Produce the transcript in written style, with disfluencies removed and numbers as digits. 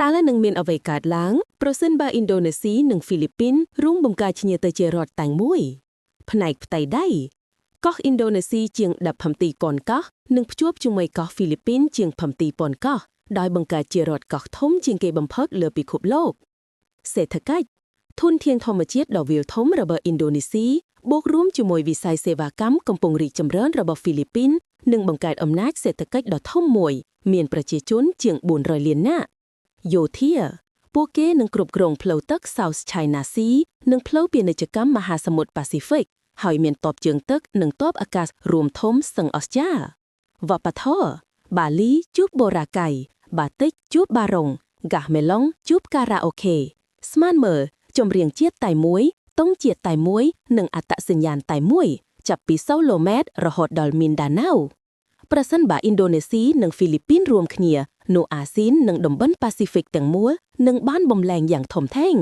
តាและនឹងមានអ្វីកើតឡើងប្រសិនបើឥណ្ឌូនេស៊ីនិងហ្វីលីពីនរួមបង្កើតគ្នាទៅជារដ្ឋតែងមួយផ្នែកផ្ទៃដីកោះឥណ្ឌូនេស៊ីជាង10,000 កោះនិងភ្ជាប់ជាមួយកោះហ្វីលីពីនជាង7,000 កោះដោយបង្កើតជារដ្ឋកោះធំជាងគេបំផុតលើពិភពលោកសេដ្ឋកិច្ចធនធានធម្មជាតិដ៏វាលធំរបស់ឥណ្ឌូនេស៊ីបូករួមជាមួយវិស័យសេវាកម្មកំពុងរីកចម្រើនរបស់ហ្វីលីពីននិងបង្កើតអំណាចសេដ្ឋកិច្ចដ៏ធំមួយមានប្រជាជនជាង400 លាននាក់យោធាពួកគេនឹងគ្រប់គ្រងផ្លូវទឹក South China Sea និងផ្លូវពាណិជ្ជកម្មមហាសមុទ្រ Pacific ហើយមានទ័ពជើងទឹកនិងទ័ពអាកាសរួមធំស្ទឹងអស្ចារ្យវប្បធម៌បាលីជួបបូរ៉ាកៃបាតិកជួបបារុងហ្គាស់មេឡុងជួបការ៉ាអូខេស្មានមើលចម្រៀងជាតិតែមួយតុងជាតិតែមួយនិងអត្តសញ្ញាណតែមួយចាប់ពីសូឡូម៉ែតរហូតដល់មីនដាណាវប្រសិនបើឥណ្ឌូនេស៊ីនិងហ្វីលីពីនរួមគ្នានោះអាស៊ាននិងតំបន់ប៉ាស៊ីហ្វិកទាំងមូលនឹងបានបំលែងយ៉ាងធំធេង